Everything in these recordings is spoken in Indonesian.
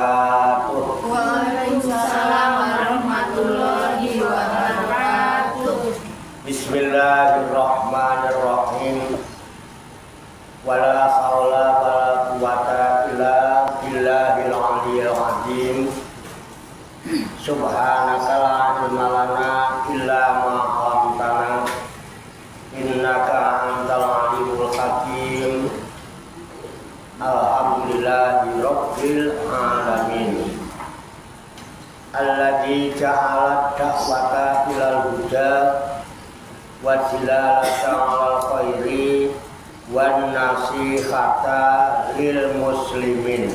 wabarakatuh. Waalaikumsalam warahmatullahi wabarakatuh. Bismillahirrahmanirrahim. Wala haula wala quwata illa billahil aliyyil azim. Subhanaka la ilma lana illa ma 'allamtana innaka antal alimul hakim. Alhamdulillahi rabbil alamin. Alladzi ja'ala da'wata ilal huda wa dilalata 'alal khairi wan nasihata lil muslimin.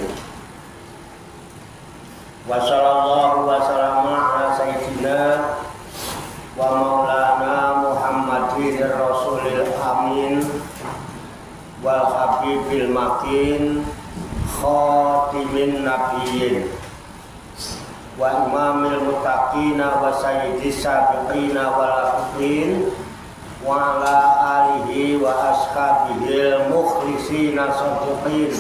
Wa sallallahu wa sallama ala sayyidina wa maulana Muhammadin rasulil amin wal habibil makin khatimin nabiyyin wa imamil muttaqina wa sayyidis sabiqina wal akhir wa ala alihi wa ashabihil mukhlisina shadiqin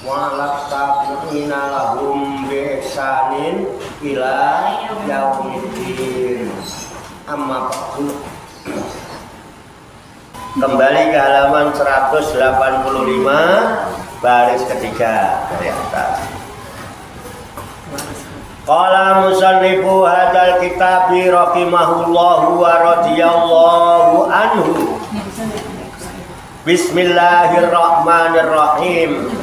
wa ala tabi'ina lahum bi ihsanin ila yaumiddin. Amma ba'du. Kembali ke halaman 185 baris ketiga dari atas. Qala musannifu hadzal kitabi rahimahullahu wa radhiyallahu anhu. Bismillahirrahmanirrahim.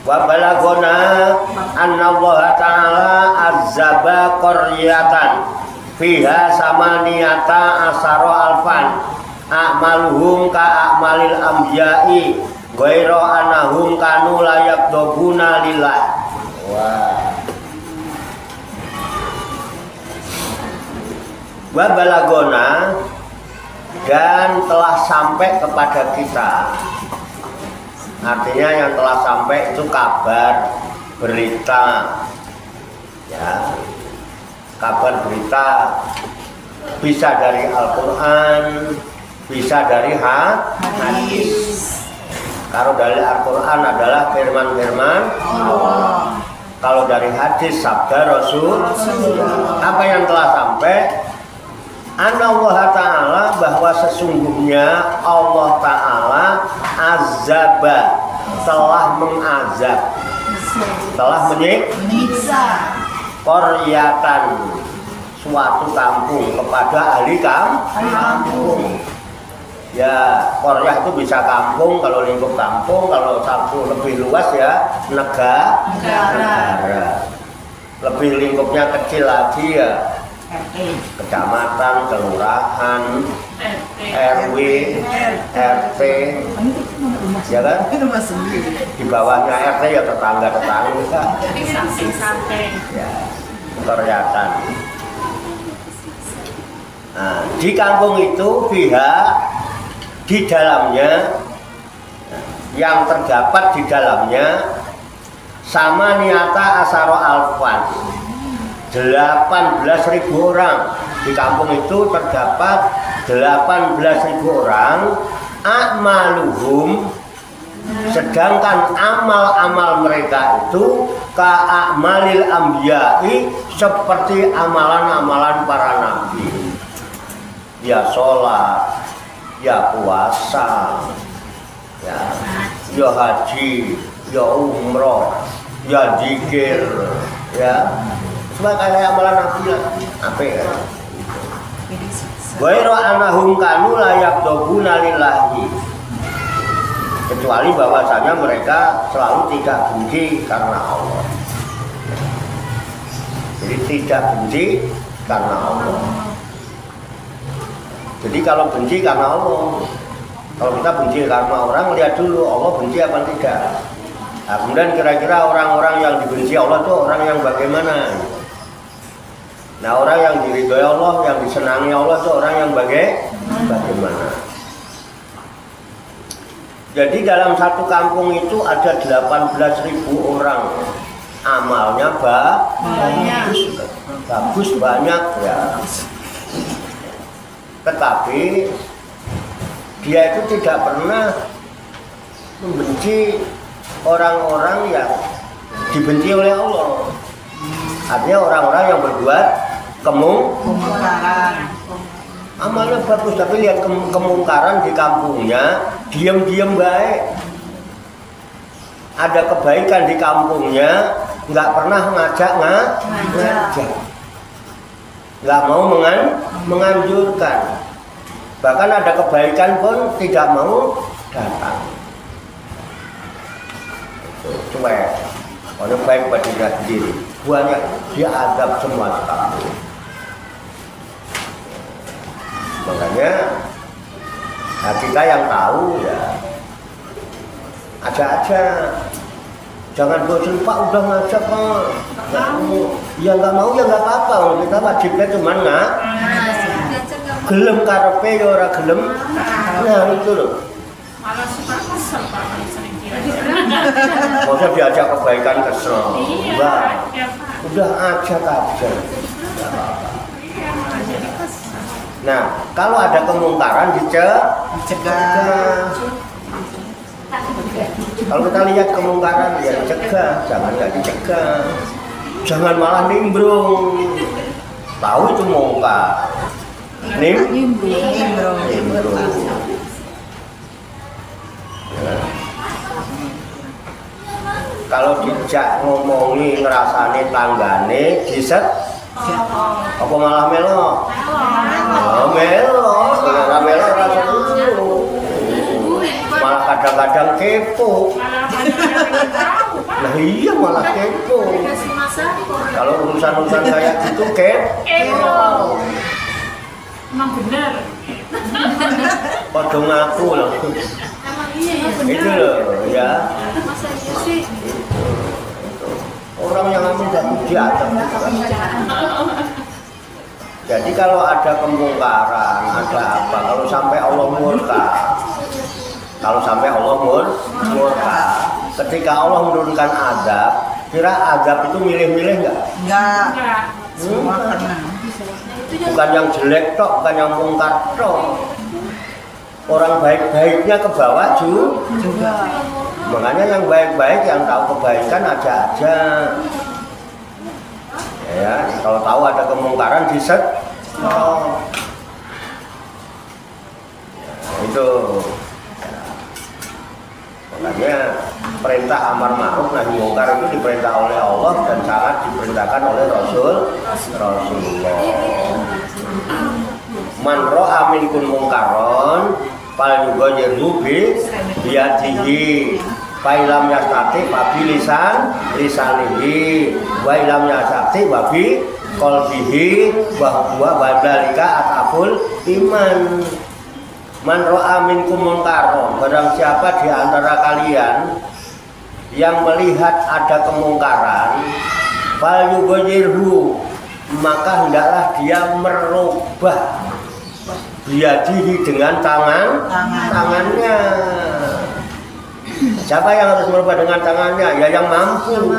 Wa balagona anna Allah ta'ala azzaba qaryatan fiha samaniyata asara alfan a'maluhum ka a'malil anbiya'i ghairu annahum kanu la yaqdubuna lillah. Wa balagona, dan telah sampai kepada kita. Artinya yang telah sampai itu kabar, berita, ya, kabar berita bisa dari Al-Quran, bisa dari hadis. Kalau dari Al-Quran adalah firman-firman Allah. Kalau dari hadis sabda Rasul. Apa yang telah sampai? Allah Ta'ala, bahwa sesungguhnya Allah Ta'ala azaba, telah mengazab, telah menyiksa qaryatan, suatu kampung, kepada ahli kampung. Ya, qaryah itu bisa kampung, kalau lingkup kampung, kalau satu lebih luas ya negara. Lebih lingkupnya kecil lagi ya kecamatan, kelurahan, RW, RT, ya kan? Di bawahnya RT ya tetangga-tetangga. Ya, kelihatan. Nah, di kampung itu pihak di dalamnya, yang terdapat di dalamnya sama niata asaro alfan, 18.000 orang. Di kampung itu terdapat 18.000 orang. A'maluhum, sedangkan amal-amal mereka itu ka'amalil anbiya'i, seperti amalan-amalan para nabi. Ya sholat, ya puasa, ya haji, ya umroh, ya zikir, ya semua kayak amalan nabi lah. Apa ya? Ghairu annahum kanu la yaqdubuna lillahi, kecuali bahwasanya mereka selalu tidak benci karena Allah. Jadi tidak benci karena Allah. Jadi kalau benci karena Allah, kalau kita benci karena orang, lihat dulu Allah benci apa tidak. Nah, kemudian kira-kira orang-orang yang dibenci Allah itu orang yang bagaimana? Nah, orang yang diridhoi Allah, yang disenangi Allah itu orang yang bagaimana? Jadi dalam satu kampung itu ada 18.000 orang. Amalnya bagus banyak ya. Tetapi dia itu tidak pernah membenci orang-orang yang dibenci oleh Allah. Artinya orang-orang yang berbuat kemungkaran. amalnya bagus, tapi lihat kemungkaran di kampungnya, diam-diam baik. Ada kebaikan di kampungnya, nggak pernah ngajak, nggak mau menganjurkan. Bahkan ada kebaikan pun tidak mau datang. Cuek, orang baik pada diri sendiri, banyak dia adab semua di kampung. Makanya kita yang tahu ya aja, jangan bosan Pak udah ngajak Pak, ya nggak mau ya nggak apa-apa, kita wajibnya cuma gelem karepe ya ora gelem, nah itu loh. Malah suka kesel Pak kalau sering kira. Maksudnya diajak kebaikan kesel, enggak, udah ajak aja. Nah, kalau ada kemungkaran dicegah. Kalau kita lihat kemungkaran ya dicegah, jangan nggak dicegah. Jangan malah nimbrung. Tahu itu mungkar. Nimbrung. Ya. Kalau dijak ngomongi ngerasane tanggane diset apa malah melo? Melo rasa dulu. Malah kadang-kadang kepo. Nah iya malah kepo. Kalau urusan-urusan kayak gitu kepo. Emang benar. Padha ngaku loh. Emang iya ya. Itu loh ya. Masa iya sih? Orang yang tidak diadab. Jadi kalau ada kemungkaran, ada apa, kalau sampai Allah murka, ketika Allah menurunkan azab, kira azab itu milih-milih nggak? Enggak. Semua kena. Bukan yang jelek tok, bukan yang mungkar tok. Orang baik-baiknya ke bawah juga. Makanya yang baik-baik, yang tahu kebaikan aja. Ya, kalau tahu ada kemungkaran diset. Itu. Makanya perintah amar ma'ruf nahi mungkar itu diperintah oleh Allah dan sangat diperintahkan oleh Rasulullah. Man ra'a minkum mungkaron fal yughayyirhu bi yadihi fa ilam yastati fa bi lisanihi wa ilam yastati wa bi qalbihi wa huwa badzalika ataful iman. Man ra'a minkum mungkaron, barang siapa di antara kalian yang melihat ada kemungkaran fal yughayyirhu, maka hendaklah dia merubah biyadihi dengan tangannya. Siapa yang harus merubah dengan tangannya? Ya yang mampu.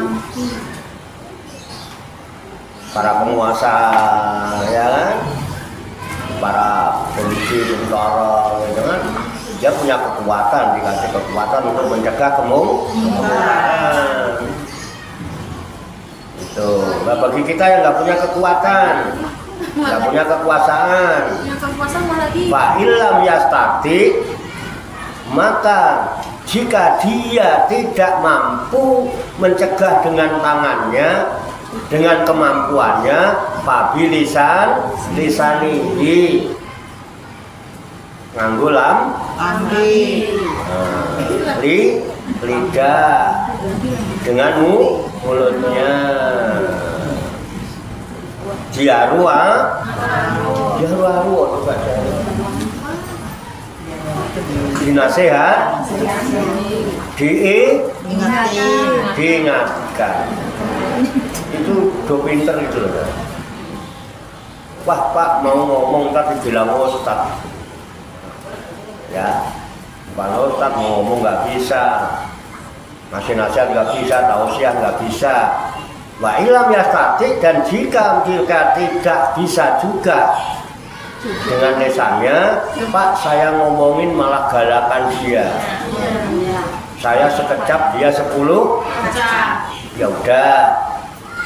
Para penguasa, ya kan? Para polisi, tentara, gitu kan? Dia punya kekuatan, dikasih kekuatan untuk mencegah kemungkaran. Itu. Nah, bagi kita yang nggak punya kekuatan, nggak punya kekuasaan, Pak Ilham Yastati, maka jika dia tidak mampu mencegah dengan tangannya, dengan kemampuannya, Pak lisanihi, nganggo lidah, dengan mulutnya. Diaru dinasehat, diingatkan. Itu do pinter itu loh. Wah Pak mau ngomong tadi bilang Ustaz. Ya, kalau Ustaz mau ngomong nggak bisa, ngasih nasihat nggak bisa, tausiah nggak bisa. Wa ilam yastati, dan jika tidak bisa juga dengan lesannya, Pak saya ngomongin malah galakan dia. Saya sekejap, dia 10. ya udah,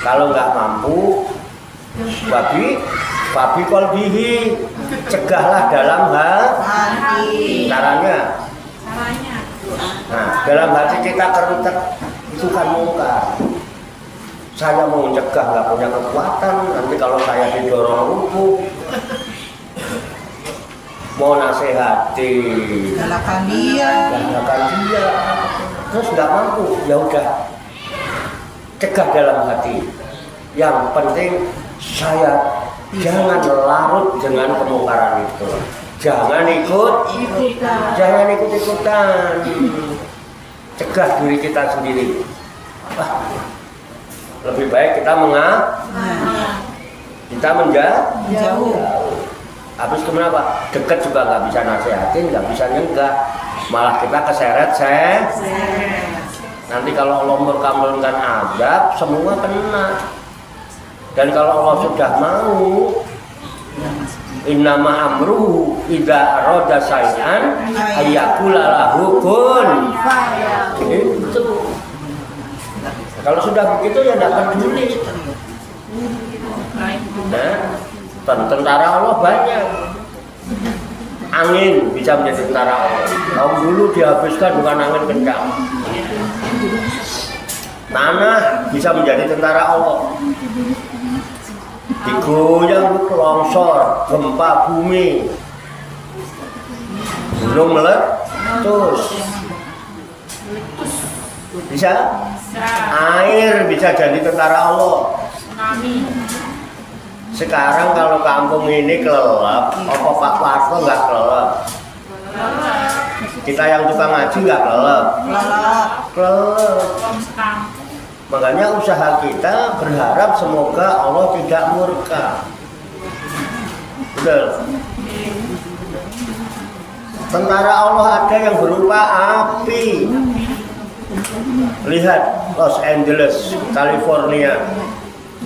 kalau nggak mampu, babi kolbihi, cegahlah dalam hati. Caranya, nah dalam hati kita kerutek itu kan mungkar. Saya mau mencegah nggak punya kekuatan, nanti kalau saya didorong lumpuh. Mau nasihati, Galakkan dia. terus nggak mampu, ya udah, cegah dalam hati. Yang penting saya jangan larut dengan kemungkaran itu, jangan ikut-ikutan, cegah diri kita sendiri. Lebih baik kita Jauh. Habis kenapa? Dekat juga nggak bisa nasihatin, nggak bisa nyegah, malah kita keseret. Nanti kalau Allah murka menurunkan azab, semua kena. Dan kalau Allah sudah mau, innama amruhu idza arada syai'an ayyaqula lahu kun. Itu. Kalau sudah begitu ya tidak peduli. Nah, tentara Allah banyak. Angin bisa menjadi tentara Allah. Kaum dulu dihabiskan dengan angin kencang. Tanah bisa menjadi tentara Allah. Digoyang longsor, gempa bumi, gunung meletus. Bisa? Air bisa jadi tentara Allah. Sekarang kalau kampung ini kelelep, apa Pak Warto nggak kelelep? Kita yang tukang ngaji nggak kelelep? Kelelep. Makanya usaha kita berharap semoga Allah tidak murka. Betul. Tentara Allah ada yang berupa api. Lihat Los Angeles, California,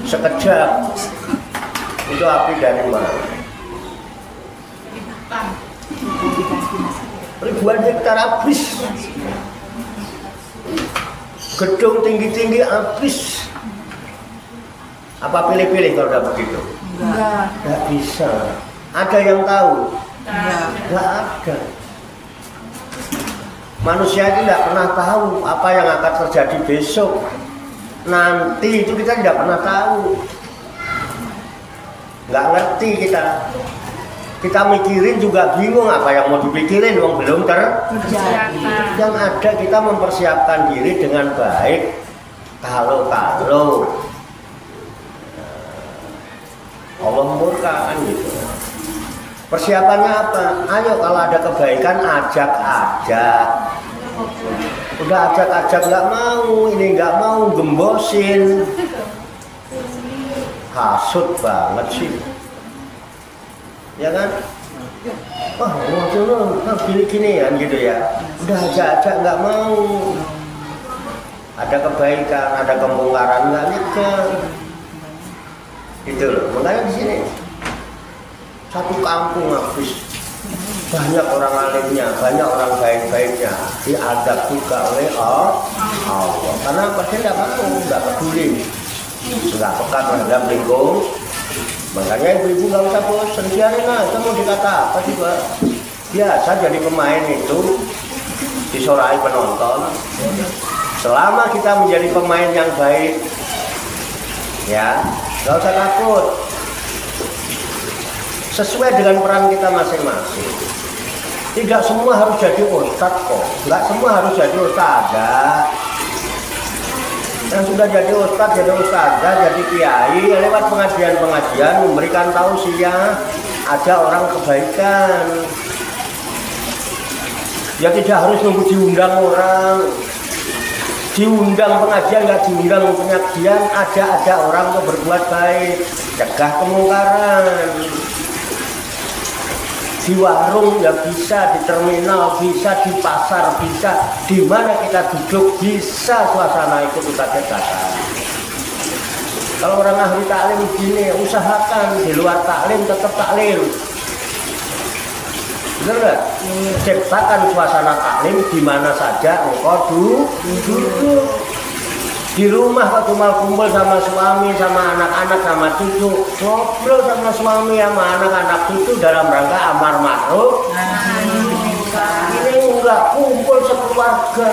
sekejap itu api dari mana? Ribuan hektar habis. Gedung tinggi-tinggi habis. Apa pilih-pilih kalau udah begitu? Nggak bisa. Ada yang tahu? Nggak ada. Manusia itu tidak pernah tahu apa yang akan terjadi besok. Nanti itu kita tidak pernah tahu. Nggak ngerti kita. Kita mikirin juga bingung apa yang mau dipikirin, belum terjadi. Yang ada kita mempersiapkan diri dengan baik. Kalau Allah murka kan gitu. Persiapannya apa? Ayo kalau ada kebaikan ajak-ajak. Udah ajak-ajak nggak mau, ini nggak mau, gembosin. Hasut banget sih. Ya kan? Wah, mau pilih ginian gitu ya. Udah ajak-ajak nggak mau. Ada kebaikan, ada kemungkaran nggak nyegah. Gitu loh. Makanya di sini satu kampung habis, banyak orang alimnya, banyak orang baik-baiknya, diadab juga oleh Allah. Karena pasti tidak mau, nggak peduli, nggak peka terhadap lingkungan. Makanya ibu-ibu nggak usah bosan, biarin aja, mau dikata apa juga. Biasa jadi pemain itu disorai penonton. Selama kita menjadi pemain yang baik, ya nggak usah takut. Sesuai dengan peran kita masing-masing. Tidak semua harus jadi ustadz kok. Nggak semua harus jadi ustadzah. Yang sudah jadi ustadz, jadi ustadzah, jadi kiai, lewat pengajian-pengajian memberikan tausiah, ada orang kebaikan. Ya tidak harus nunggu diundang orang. Diundang pengajian, nggak diundang pengajian, ada orang untuk berbuat baik, cegah kemungkaran. Di warung ya bisa, di terminal bisa, di pasar bisa, di mana kita duduk bisa, suasana itu kita ciptakan. Kalau orang ahli taklim begini, usahakan di luar taklim tetap taklim. Benar nggak? Ciptakan suasana taklim di mana saja engkau duduk. Di rumah kok cuma kumpul sama suami, sama anak-anak, sama cucu, ngobrol sama suami, sama anak-anak cucu dalam rangka amar ma'ruf. Ini enggak kumpul sekeluarga.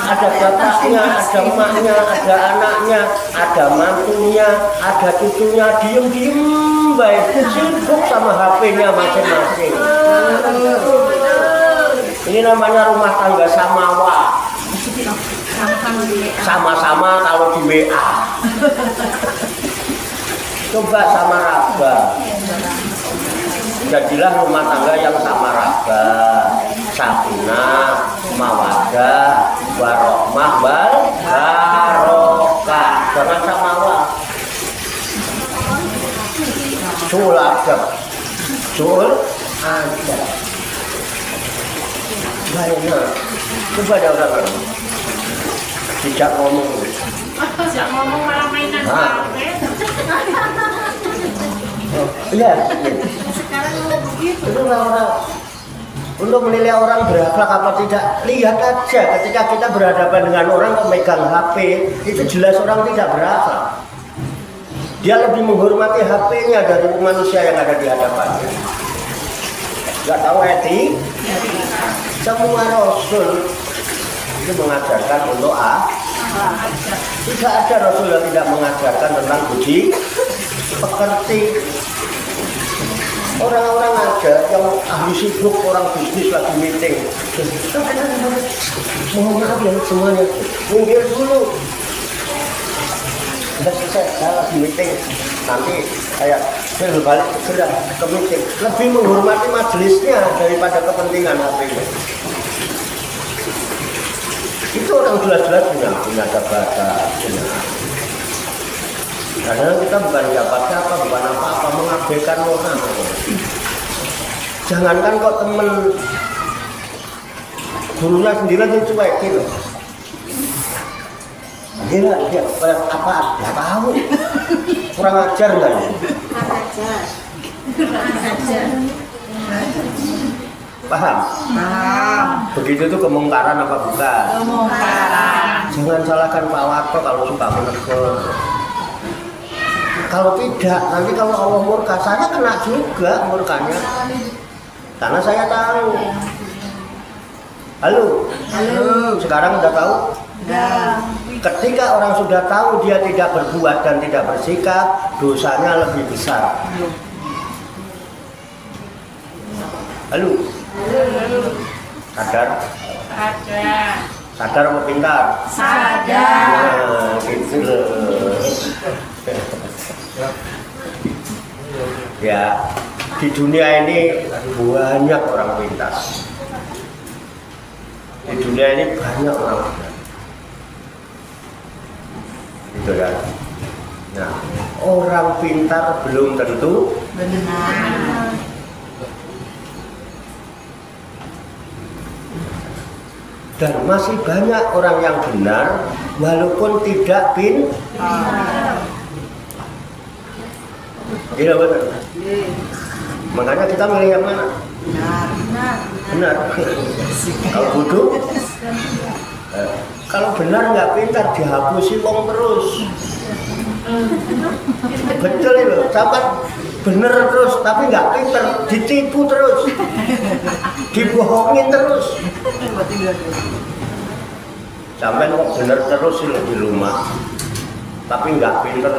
Ada bapaknya, ada emaknya, ada anaknya, ada mantunya, ada cucunya, diem-diem baik, sibuk sama HP-nya masing-masing. Ini namanya rumah tangga samawa. Sama-sama kalau di WA. Coba sama raba. Jadilah rumah tangga yang sama raba, sakinah, mawaddah, warahmah, barokah. Jangan samawa. Sul adab. Sul adab. Baiknya. Coba ada orang tidak ngomong. Tidak ngomong malah mainan HP. Iya. Sekarang begitu. Itu orang untuk menilai orang berakhlak apa tidak, lihat aja ketika kita berhadapan dengan orang kok megang HP, itu jelas orang tidak berakhlak. Dia lebih menghormati HP-nya dari manusia yang ada di hadapannya. Gak tahu etik? Semua Rasul itu mengajarkan untuk tidak ada Rasul yang tidak mengajarkan tentang budi pekerti. Orang-orang aja yang ahli sibuk, orang bisnis lagi meeting. Mohon maaf ya semuanya, minggir dulu. Sudah selesai, saya lagi meeting. Nanti saya balik segera ke meeting. Lebih menghormati majelisnya daripada kepentingan HP-nya. Itu orang jelas-jelas punya jabatan. Karena kita bukan siapa-siapa, bukan apa-apa, mengabaikan orang. Jangankan kok temen gurunya sendiri aja cuekin. Dia apa? Gak tahu. Kurang ajar nggak ya? Paham? Paham. Begitu tuh kemungkaran apa bukan? Kemungkaran. Jangan salahkan Pak Warto kalau suka menegur. Kalau tidak, nanti kalau Allah murka, saya kena juga murkanya. Karena saya tahu. Halo? Halo. Sekarang udah tahu? Udah. Ketika orang sudah tahu dia tidak berbuat dan tidak bersikap, dosanya lebih besar. Halo? Sadar? Ada. Sadar apa pintar? Sadar. Nah, gitu loh. Ya, di dunia ini banyak orang pintar. Di dunia ini banyak orang pintar. Gitu kan? Nah, orang pintar belum tentu Benar. dan masih banyak orang yang benar walaupun tidak pintar. Tidak benar. Makanya kita milih yang mana? Benar. Kalau bodoh, kalau benar nggak pintar dihapusi wong terus. Betul itu. Sampai bener terus tapi nggak pintar, ditipu terus, dibohongin terus. Sampai kok bener terus di rumah, tapi nggak pintar.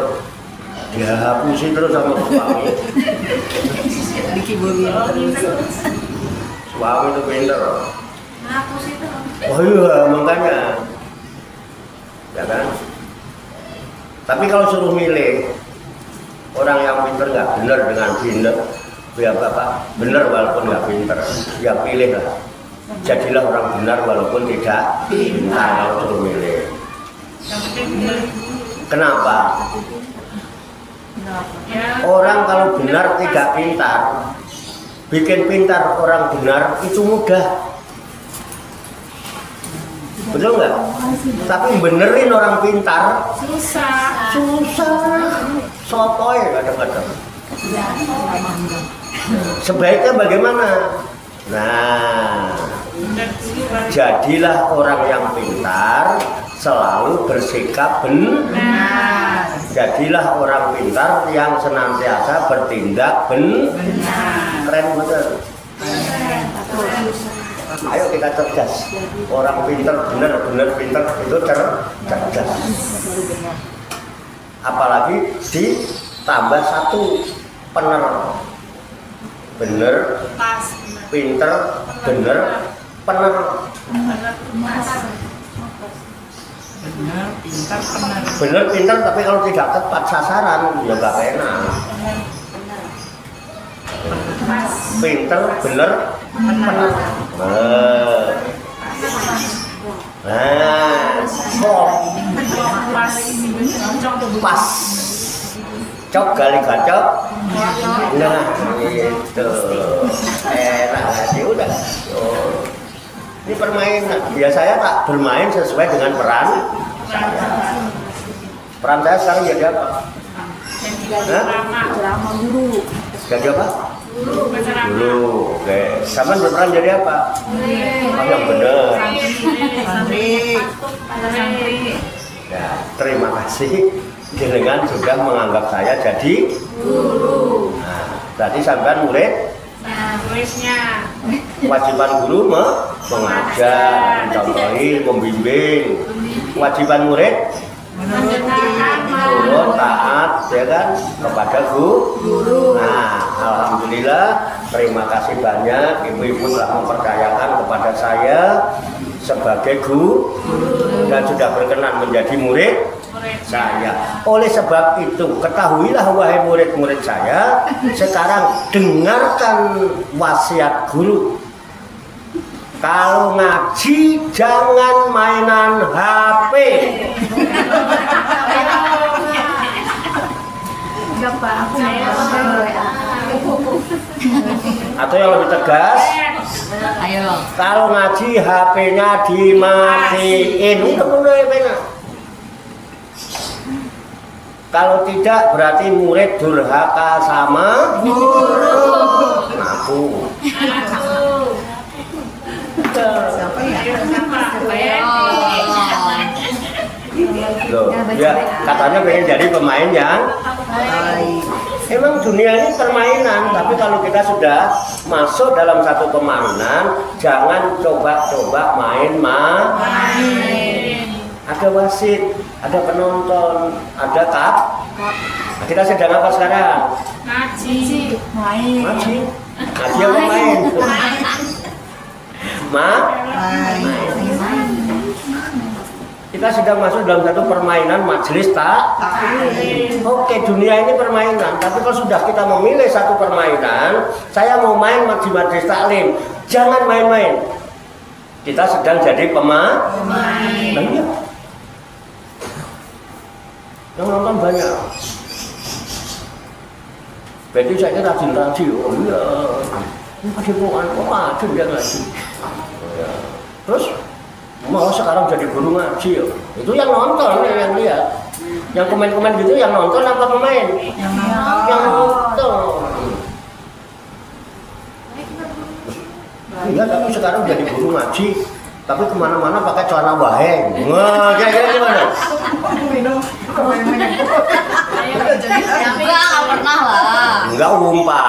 Dihapusi terus sama suami. Dikibulin terus. Suami itu pinter. Ngapus itu. Oh iya, makanya. Ya kan? Tapi kalau suruh milih orang yang pinter nggak bener dengan pinter, ya apa? Bener walaupun nggak pinter, ya pilih lah. Jadilah orang benar walaupun tidak pintar kalau suruh milih. Yang penting benar. Kenapa? Ya, Orang kalau benar tidak pintar, bikin pintar orang benar itu mudah. Betul nggak? Tapi benerin orang pintar susah. sotoy kadang-kadang. Sebaiknya bagaimana? Nah, Benar dulu baru. jadilah orang yang pintar, selalu bersikap benar. Jadilah orang pintar yang senantiasa bertindak benar. Keren betul. Ayo kita cerdas. Orang pintar benar pintar itu cerdas. Apalagi ditambah satu bener, pintar bener, bener. Bener pintar tapi kalau tidak tepat sasaran ya gak enak. Pintar bener bener. Pas cok kali gacok. Nah itu enak aja udah. Ini permainan. Biasanya tak bermain sesuai dengan peran saya. Peran saya sekarang jadi apa? Ceramah guru. Jadi apa? Guru. Oke. Sama berperan jadi apa? Oh, yang benar. Ya, terima kasih dengan sudah menganggap saya jadi guru. Nah, tadi sampean murid. Muridnya. Kewajiban guru mengajar, mencontohi, membimbing. Kewajiban murid menurut taat ya kan kepada guru. Nah, alhamdulillah terima kasih banyak ibu-ibu telah mempercayakan kepada saya sebagai guru dan sudah berkenan menjadi murid saya. Oleh sebab itu ketahuilah wahai murid-murid saya, sekarang dengarkan wasiat guru. Kalau ngaji jangan mainan HP. Atau yang lebih tegas, Ayo. kalau ngaji HP-nya dimatiin. Kalau tidak berarti murid durhaka sama guru. Aku. Siapa ya? Loh, ya katanya pengen jadi pemain yang baik. Emang dunia ini permainan, tapi kalau kita sudah masuk dalam satu permainan, jangan coba-coba main. Ada wasit, ada penonton, ada kap. Nah, kita sedang apa sekarang? Ngaji. Ngaji. Ngaji apa main? Kita sedang masuk dalam satu permainan majelis taklim. Oke, dunia ini permainan, tapi kalau sudah kita memilih satu permainan, saya mau main di majelis taklim, jangan main-main. Kita sedang jadi pemain. Nah, iya. Yang nonton banyak. Berarti saya rajin-rajin. Oh iya. Ada bukan, rajin dia ngaji. Terus mau sekarang jadi guru ngaji ya. Itu yang nonton, yang lihat. Yang komen-komen gitu yang nonton apa pemain? Yang nonton. Iya, tapi sekarang jadi guru ngaji, tapi kemana-mana pakai celana waheng. Wah, kira-kira gimana? Enggak pernah lah. Enggak umpama.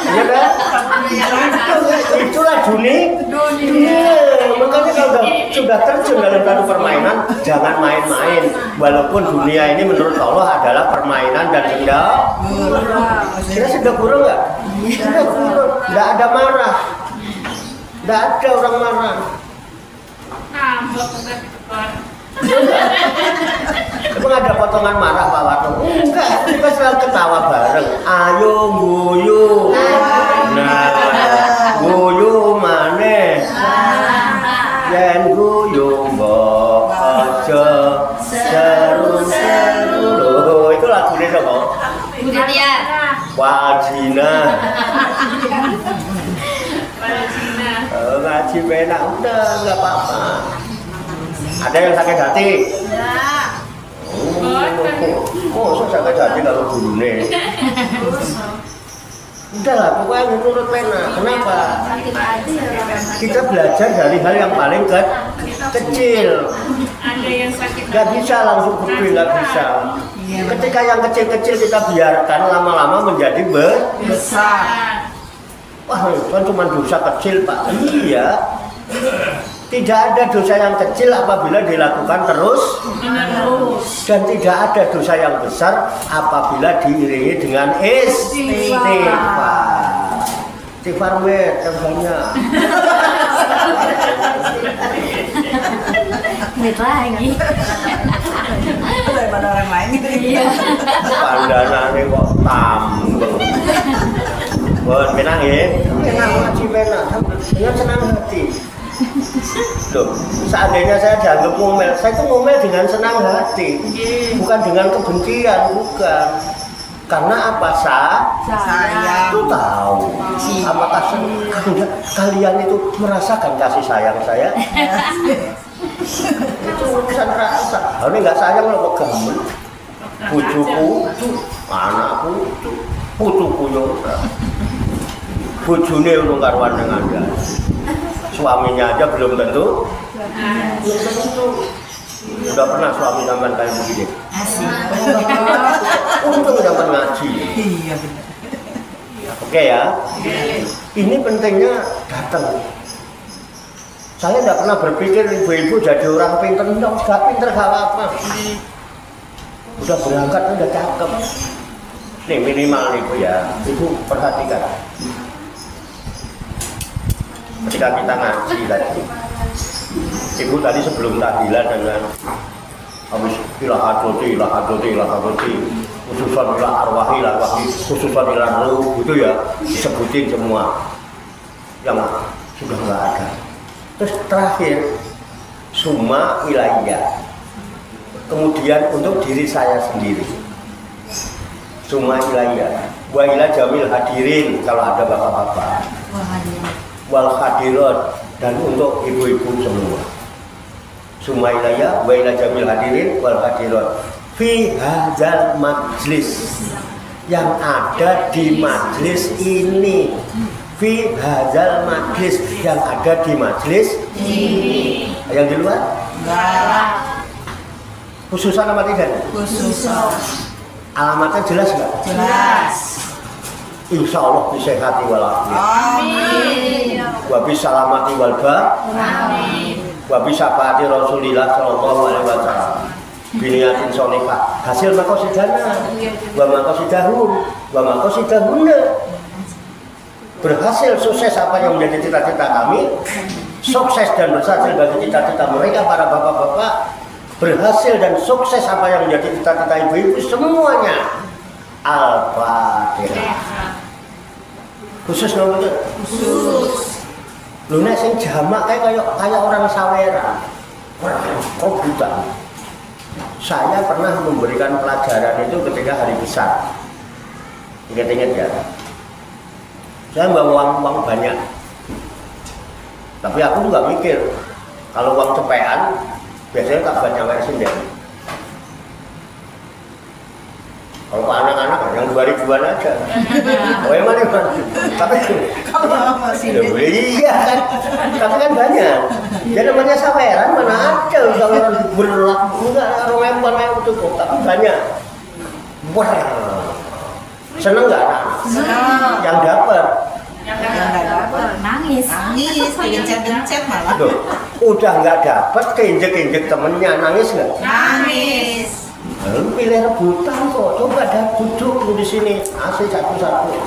Iya kan? Itulah dunia. Makanya kalau sudah terjun dalam satu permainan, jangan main-main. Walaupun dunia ini menurut Allah adalah permainan dan denda. Kita sudah guru nggak? Sudah guru. Nggak ada marah. Nggak ada orang marah. Emang ada potongan marah Pak Wato? Enggak, kita selalu ketawa bareng. Ayo guyu. Nah, guyu maneh. Yen guyu mbok aja seru-seru. Loh, itu lagunya siapa? Budia. Wajina. Ngaji benak udah nggak apa-apa. Ada yang sakit hati? Oh, sakit hati kalau guru nih. Udahlah, pokoknya nurut pena. Kenapa? Kita belajar dari hal yang paling kecil. Ada yang sakit. Gak bisa langsung gede, gak bisa. Ketika yang kecil-kecil kita biarkan lama-lama menjadi besar. Wah, kan cuma dosa kecil, Pak. Iya. Tidak ada dosa yang kecil apabila dilakukan terus dan tidak ada dosa yang besar apabila diiringi dengan istighfar. Istighfar banyak. Mệt lagi. Daripada orang lain. Iya. Pandanane kok tambah. Buat menang ya. Menang ngaji menang. Dengan senang hati. Loh, seandainya saya dianggap ngomel, saya itu ngomel dengan senang hati, bukan dengan kebencian, bukan. Karena apa? Saya itu tahu apakah kalian itu merasakan kasih sayang saya. Itu urusan rasa. Kalau nggak sayang lo kok gemen. Bujuku, anakku, putuku yura. Bujune urung karuan dengan Anda. Suaminya aja belum tentu. Udah pernah suami sampean kayak begini. Untung sampean ngaji. Iya benar. Oke ya. Ini pentingnya datang. Saya tidak pernah berpikir ibu-ibu jadi orang pinter, nggak pinter gak apa-apa. Udah berangkat udah cakep. Nih minimal nih Bu ya. Ibu perhatikan. Ketika kita ngaji tadi, ibu tadi sebelum tahlilan dengan habis ilah hadroti, khususan ilah arwahi, khususan ilah ruh, itu ya disebutin semua yang sudah nggak ada. Terus terakhir summa ilayya, kemudian untuk diri saya sendiri summa ilayya wa ila jamil hadirin kalau ada bapak-bapak wal hadirat dan untuk ibu-ibu semua. Summa ilayya wa ila jamil hadirin wal hadirat fi hadzal majlis, yang ada di majlis ini. Fi hadzal majlis, yang ada di majlis ini. Yang di luar? Enggak. Khususan apa tidak? Khususan. Alamatnya jelas nggak? Jelas. Insya Allah bisehati walafiat. Amin. Wa bisalamati wal ba. Amin. Wa bisafaati Rasulillah sallallahu alaihi wasallam. Biniatin sholihah. Hasil maqasidana wa maqasidahum wa maqasidahunna. Berhasil sukses apa yang menjadi cita-cita kami, sukses dan berhasil bagi cita-cita mereka para bapak-bapak, berhasil dan sukses apa yang menjadi cita-cita ibu-ibu semuanya. Al-Fatihah. Khusus nomor itu. Khusus. Lu nek sing jamak kayak orang saweran. Kok buta. Saya pernah memberikan pelajaran itu ketika hari besar. Ingat-ingat ya. Saya bawa uang banyak. Tapi aku juga mikir kalau uang cepean biasanya tak banyak nyampe sendiri. Kalau anak-anak yang 2000-an aja. Oh yang mana kan? Tapi iya kan. Tapi kan banyak. Dia namanya saweran, mana ada saweran berlaku enggak orang cukup, tapi banyak. Wah. Seneng nggak anak? Senang. Yang dapat. Yang nggak dapat Nangis. nangis, digencet-gencet malah. Loh, udah nggak dapat keinjek-injek temennya, nangis nggak? Nangis. Lalu pilih rebutan kok, coba dah duduk di sini, asik satu-satu.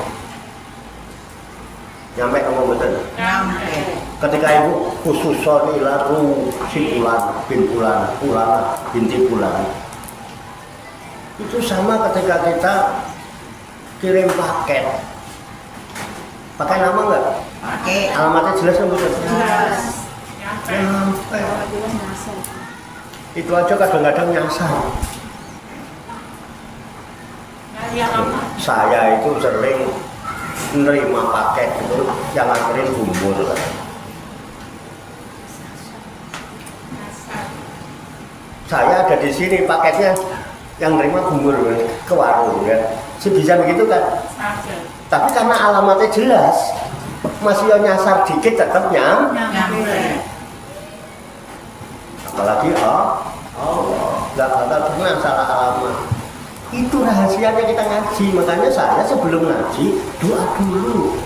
Nyampe kamu betul. Nyampe. Ketika ibu khususon ilaru si pulan bin pulan binti pulan, itu sama ketika kita kirim paket. Pakai nama nggak? Pakai. Alamatnya jelas kan betul? Jelas. Nyampe. Itu aja kadang-kadang nyasar. Saya itu sering menerima paket itu yang akhirin gumbul. Saya ada di sini paketnya yang nerima gumbul ke warung ya. Bisa begitu kan? Tapi karena alamatnya jelas, masih nyasar dikit tetap Nyampe. apalagi Allah nggak bakal pernah salah alamat. Itu rahasianya kita ngaji. Makanya saya sebelum ngaji doa dulu.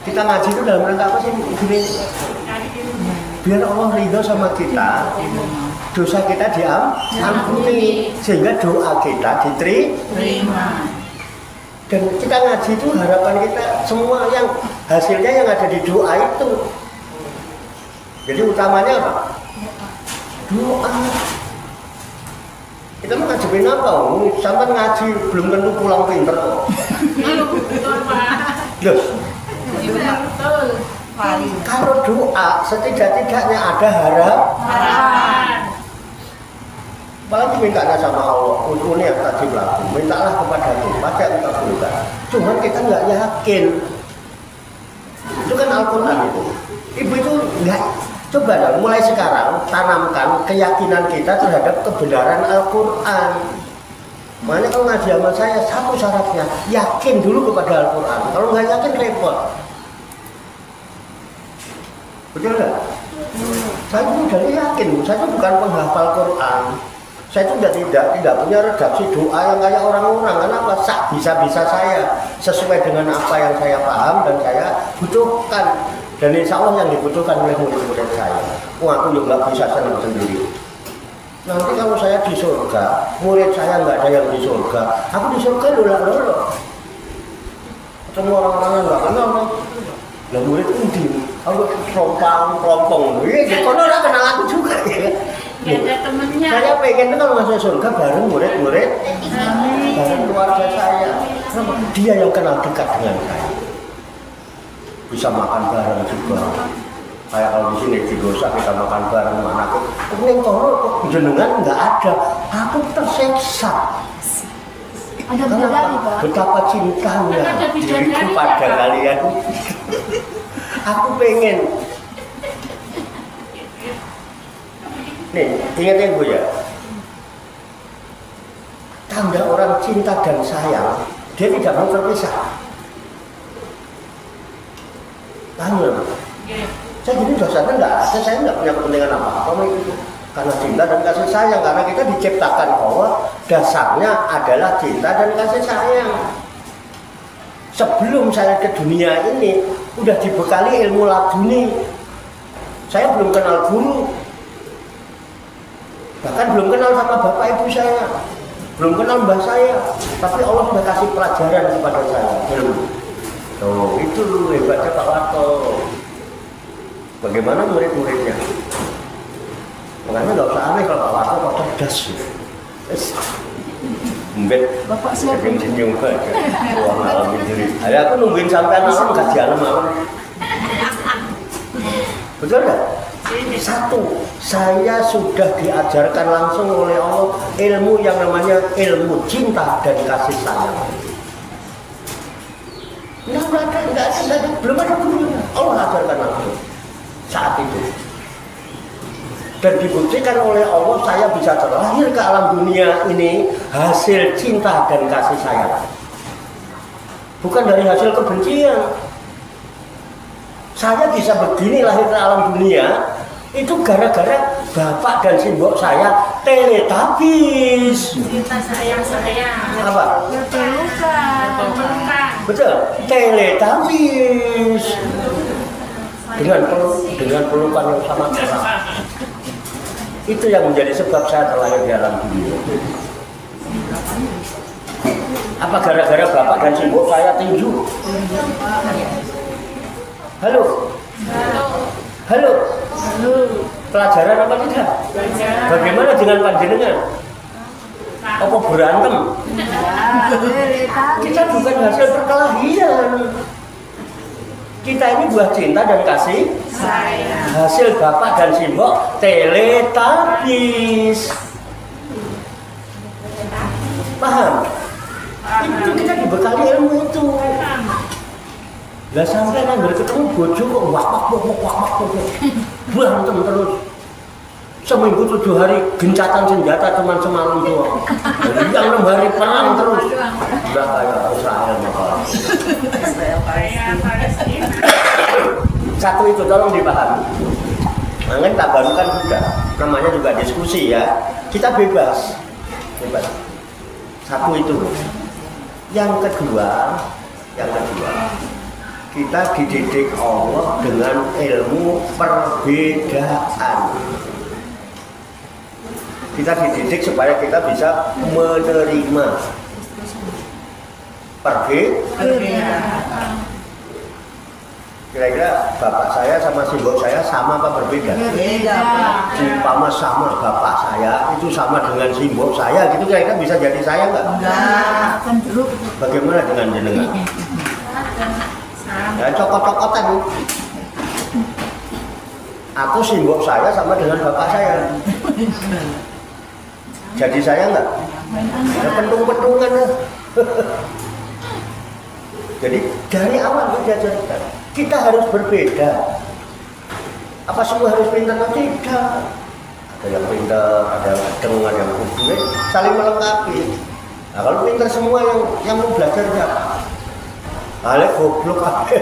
Kita ngaji itu dalam rangka apa sih? Gini, biar Allah ridho sama kita, dosa kita diampuni, sehingga doa kita diterima. Dan kita ngaji itu harapan kita semua yang hasilnya yang ada di doa itu. Jadi utamanya apa? Doa. Kita mau ngajibin apa? Sampai ngaji belum tentu pulang pinter kok. Betul, Pak. Loh, Betul. kalau doa setidak-tidaknya ada Harapan. apalagi mintanya sama Allah, untungnya tadi berlaku, mintalah kepadaku, pasti aku kabulkan. Cuman kita nggak yakin. Itu kan Al-Quran itu. Ibu itu nggak, coba dong, mulai sekarang tanamkan keyakinan kita terhadap kebenaran Al-Quran. Makanya kalau ngaji sama saya, satu syaratnya, yakin dulu kepada Al-Quran. Kalau nggak yakin, repot. Betul nggak? Saya itu udah yakin, saya itu bukan penghafal Quran. Saya itu tidak punya redaksi doa yang kayak orang-orang. Kenapa? Bisa-bisa saya sesuai dengan apa yang saya paham dan saya butuhkan. Dan insya Allah yang dibutuhkan oleh murid-murid saya. Aku juga nggak bisa sendiri. Nanti kalau saya di surga, murid saya nggak ada yang di surga. Aku di surga dulu. Semua orang-orang yang nggak kenal. Lah murid ini, aku rompong. Iya, kalau orang kenal aku juga ya. Ya ada temennya. Saya pengen kalau masuk surga bareng murid-murid, bareng keluarga saya. Dia yang kenal dekat dengan saya. Bisa makan bareng juga. Kayak kalau di sini di dosa kita makan bareng mana aku. Kemudian kalau jenengan nggak ada, aku tersiksa. Ada bidadari, Pak. Betapa cintanya Ada bidadari, diriku pada Pak. kalian. Aku pengen. Nih, ingat ya Bu ya. Tanda orang cinta dan sayang, dia tidak mau terpisah. Paham ya? Saya gini dosanya nggak ada, saya nggak punya kepentingan apa-apa itu. Karena cinta dan kasih sayang, karena kita diciptakan Allah, dasarnya adalah cinta dan kasih sayang. Sebelum saya ke dunia ini, udah dibekali ilmu laduni. Saya belum kenal guru, bahkan belum kenal sama bapak ibu saya, belum kenal mbah saya, tapi Allah sudah kasih pelajaran kepada saya. Tuh, itu hebatnya Pak Warto. Bagaimana murid-muridnya? Makanya nggak usah aneh kalau Pak Warto kok cerdas. Mbet, Bapak siapa? senyum aja. Wah, ngalamin diri. Ayo aku nungguin sampai malam nggak jalan malam. Betul nggak? Satu, saya sudah diajarkan langsung oleh Allah ilmu yang namanya ilmu cinta dan kasih sayang. Nggak ada, belum ada gurunya. Allah ajarkan langsung saat itu. Dan dibuktikan oleh Allah saya bisa terlahir ke alam dunia ini hasil cinta dan kasih sayang. Bukan dari hasil kebencian. Saya bisa begini lahir ke alam dunia itu gara-gara bapak dan simbok saya Teletubbies. Cinta sayang. Apa? Pelukan. Betul, Teletubbies. Dengan pelukan yang sama keras. Itu yang menjadi sebab saya terlahir di alam dunia. Apa gara-gara bapak dan simbok saya tinju? Halo? Halo? Pelajaran apa tidak? Bagaimana dengan panjenengan? Apa berantem? Kita bukan hasil perkelahian. Kita ini buah cinta dan kasih sayang. Hasil bapak dan simbok Teletubbies. Paham? Itu kita dibekali ilmu itu. Lah sampai nanggur ketemu bojo kok wak berantem terus. seminggu 7 hari gencatan senjata teman semalam doang. Yang 6 hari perang terus. Udah kayak Israel maka. Satu itu tolong dipahami. Makanya tak barukan juga. Namanya juga diskusi ya. Kita bebas. Bebas. Satu itu. Yang kedua, kita dididik Allah dengan ilmu perbedaan. Kita dididik supaya kita bisa menerima perbedaan. Kira-kira bapak saya sama simbol saya sama apa berbeda? Beda. Umpama sama bapak saya itu sama dengan simbol saya, gitu kira-kira bisa jadi saya nggak? Enggak. Bagaimana dengan jenengan? Ya cokot-cokotan. Aku simbol saya sama dengan bapak saya. Jadi saya nggak? Ya pentung-pentungan. Jadi dari awal diajarkan kita harus berbeda. Apa semua harus pintar? Tidak. Ada yang pintar, ada dengan yang kudu, saling melengkapi. Nah kalau pintar semua yang mau belajar siapa? Alek goblok apa?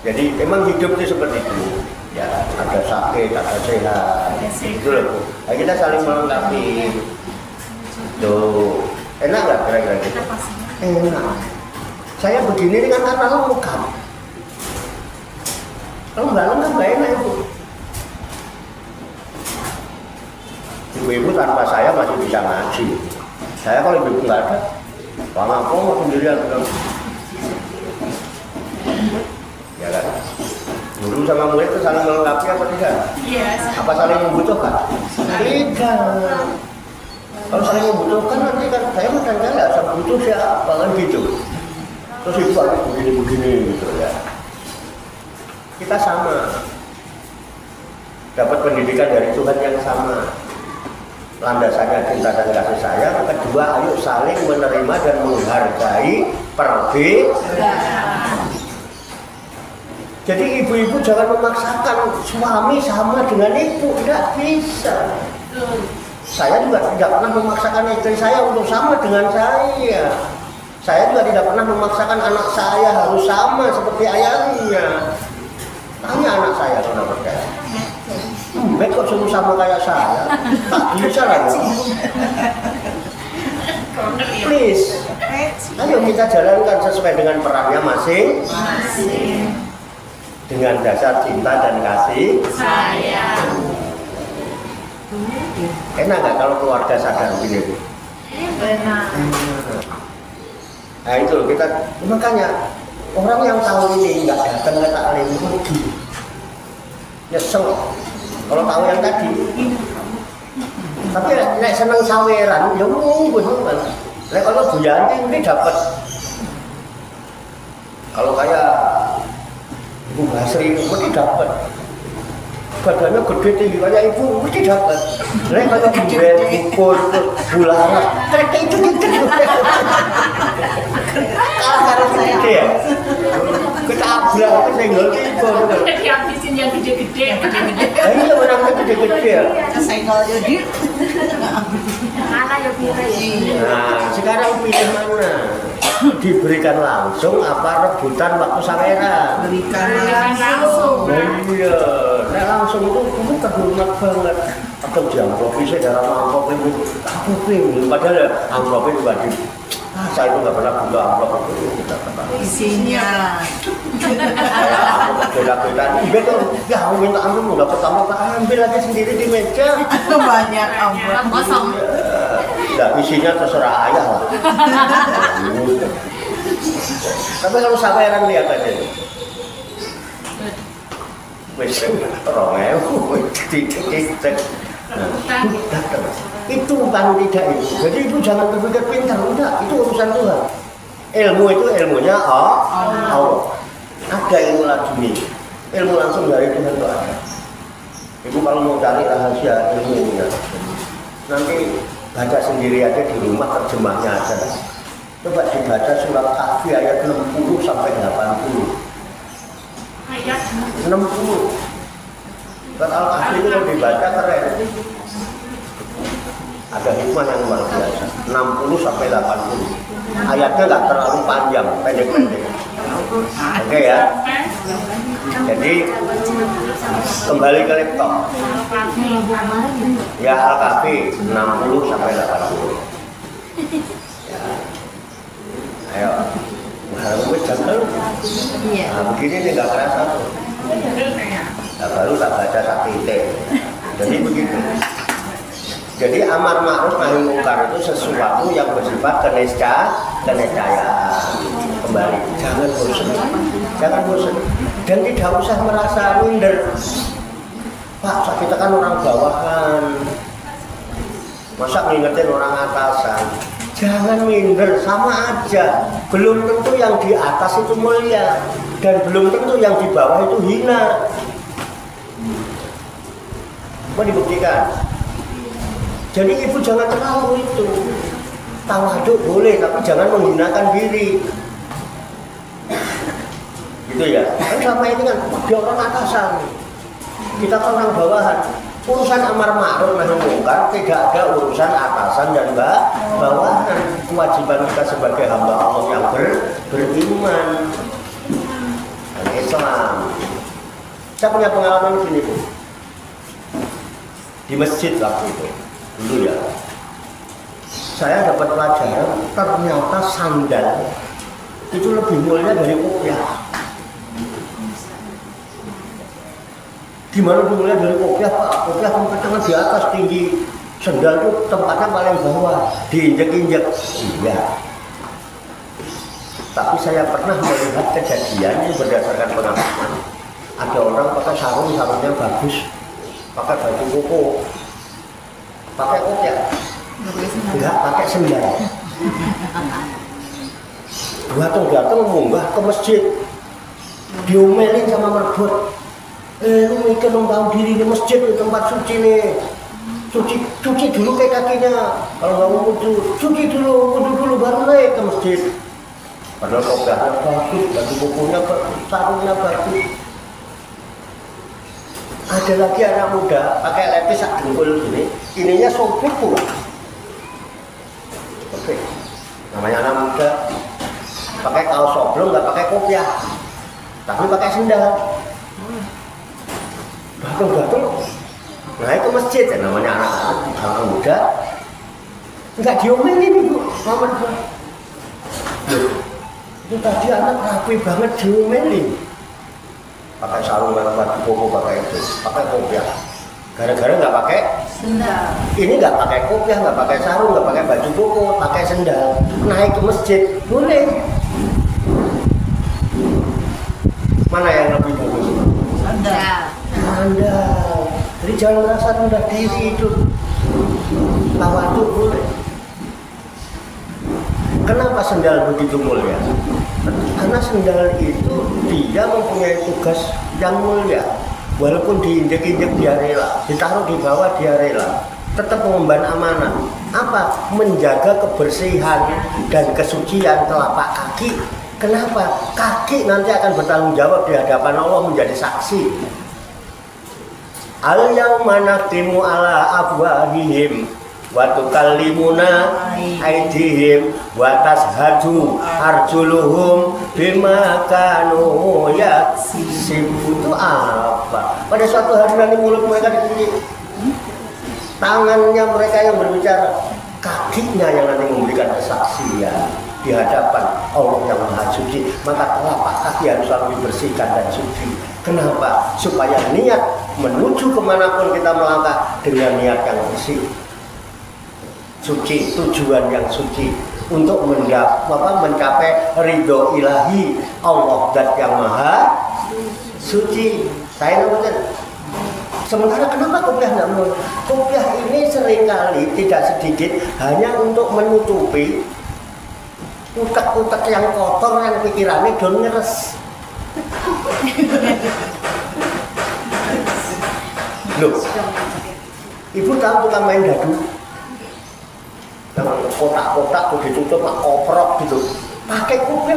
Jadi emang hidup itu seperti itu. Ya ada sakit, ada sehat. Itu loh. Nah, kita saling melengkapi. Tuh enak nggak kira-kira gitu? Enak. Saya begini dengan karena lengkap. Kalau nggak lengkap nggak enak itu. Ibu-ibu tanpa saya masih bisa ngaji. Saya kalau ibu nggak ada, bang aku mau sendirian. Ya kan? Guru sama murid itu saling melengkapi apa tidak? Yes. Apa saling membutuhkan? Tidak. Kalau saling membutuhkan nanti kan saya makan nggak sama butuh siapa kan gitu. Terus ibu harus begini-begini gitu ya. Kita sama. Dapat pendidikan dari Tuhan yang sama. Landasannya cinta dan kasih sayang. Kedua, ayo saling menerima dan menghargai perbedaan. Jadi ibu-ibu jangan memaksakan suami sama dengan ibu, tidak bisa. Saya juga tidak pernah memaksakan istri saya untuk sama dengan saya. Saya juga tidak pernah memaksakan anak saya harus sama seperti ayahnya. Tanya anak saya kalau percaya. Mbak kok suruh sama kayak saya? Tak bisa lah ya. Please, ayo kita jalankan sesuai dengan perannya masing-masing. Dengan dasar cinta dan kasih Sayang. Enak nggak kalau keluarga sadar begini? Benar. Nah itu kita makanya orang yang tahu ini nggak datang ke taklim rugi, nyesel. Kalau tahu yang tadi, tapi nek seneng saweran, ya mungkin kan. Nek kalau Bu Yanti ini dapat, kalau kayak Ibu Basri mesti dapat. Badannya gede tinggi kayak ibu mesti dapat. Nek kalau bibir, ukur, bularas, ternyata itu kalau harus gede ya. Kita ablah itu senggol itu. Dihabisin yang gede-gede. Iya orangnya gede-gede. Kesenggol jadi. Mana ya pira ya? Nah sekarang pilih mana? Diberikan langsung apa rebutan waktu saweran? Berikan Langsung. Iya, nah langsung itu terhormat banget. Atau diamplopi saya dalam amplop itu, padahal ya amplop itu wajib. Saya itu nggak pernah buka amplop itu. isinya. Beda-beda. Betul. Ya, aku minta amplop nggak dapat amplop, ambil aja sendiri di meja. Banyak amplop Kosong. Nah, isinya terserah ayah lah. Tapi kalau saweran lihat aja. Wes, orangnya, titik. Itu bukan tidak itu. Jadi itu jangan berpikir pintar, enggak. Itu urusan Tuhan. Ilmu itu ilmunya Allah. Ada ilmu laduni. Ilmu langsung dari Tuhan itu ada. Ibu kalau mau cari rahasia ilmunya, nanti baca sendiri aja di rumah, terjemahnya aja. Coba dibaca surat Kahfi ayat 60 sampai 80. Ayat 60. Surat Al-Kahfi itu kalau dibaca keren. Ada hikmah yang luar biasa. 60 sampai 80. Ayatnya nggak terlalu panjang, pendek-pendek. Oke ya. Jadi kembali ke laptop. Ya Al-Kahfi 60 sampai 80. Ya. Ayo. Harus jangan. Nah, begini nih nggak kerasa tuh. Nah, baru tak baca tak titik. Jadi begitu. Jadi amar ma'ruf nahi mungkar itu sesuatu yang bersifat keniscayaan. Kembali, jangan bosan, dan tidak usah merasa minder. Pak, kita kan orang bawahan, masa ngingetin orang atasan? Jangan minder, sama aja. Belum tentu yang di atas itu mulia, dan belum tentu yang di bawah itu hina. Mau dibuktikan? Jadi ibu jangan terlalu itu. Tawaduk boleh, tapi jangan menghinakan diri. Gitu ya. Kan sama ini kan dia orang atasan. Kita kan orang bawahan. Urusan amar ma'ruf nahi mungkar tidak ada urusan atasan dan bawahan. Kewajiban kita sebagai hamba Allah yang beriman dan Islam. Saya punya pengalaman begini Bu. Di masjid waktu itu. Dulu ya, saya dapat pelajaran ternyata sandal itu lebih mulia dari kopiah. Gimana lebih mulia dari kopiah Pak? Kopiah tempat di atas tinggi, sandal itu tempatnya paling bawah, diinjek-injek. Iya. Tapi saya pernah melihat kejadian yang berdasarkan pengalaman. Ada orang pakai sarungnya bagus, pakai baju koko. Pakai kopiah, enggak pakai sendal. Datang munggah ke masjid, diomelin sama merbuat. Lu mikir dong tahu diri di masjid di tempat suci nih. Cuci dulu kakinya. Kalau nggak mau wudhu, cuci dulu, wudhu dulu baru naik ke masjid. Padahal kopiahnya bagus, baju kukunya bagus, sarungnya bagus. Ada lagi anak muda pakai lepis sak dengkul gini, ininya sobek pula. Oke, namanya anak muda pakai kaos soblong, nggak pakai kopiah, tapi pakai sendal. Batung, nah itu masjid, ya, namanya anak muda, nggak diomelin ibu, mama. Itu tadi anak rapi banget diomelin. Pakai sarung, pakai koko, pakai itu, pakai kopiah. Gara-gara nggak pakai sendal. Ini nggak pakai kopiah, nggak pakai sarung, nggak pakai baju koko, pakai sendal. Naik ke masjid, boleh. Mana yang lebih bagus? Sandal. Jadi jangan merasa rendah diri itu. Tawaduk boleh. Kenapa sendal begitu mulia? Karena sendal itu dia mempunyai tugas yang mulia. Walaupun diinjek-injek dia rela, ditaruh di bawah dia rela, tetap mengemban amanah. Apa? Menjaga kebersihan dan kesucian telapak kaki. Kenapa? Kaki nanti akan bertanggung jawab di hadapan Allah menjadi saksi. Al-yawma nakhtimu ala afwahihim wa tukallimuna aydihim wa tashhadu arjuluhum bima kanu yaksibun. Itu apa? Pada suatu hari nanti mulut mereka dikunci, tangannya mereka yang berbicara, kakinya yang nanti memberikan kesaksian di hadapan Allah yang Maha Suci. Maka telapak kaki harus selalu dibersihkan dan suci. Kenapa? Supaya niat menuju kemanapun kita melangkah dengan niat yang bersih, suci, tujuan yang suci untuk mencapai ridho ilahi Allah zat yang Maha Suci. Saya namakan. Sementara kenapa kopiah tidak mau? Kopiah ini seringkali tidak sedikit hanya untuk menutupi utak-utak yang kotor yang pikirannya don ngeres. Loh, ibu tahu tukang main dadu? Kotak-kotak tuh ditutup mak koprok gitu. Pakai kopiah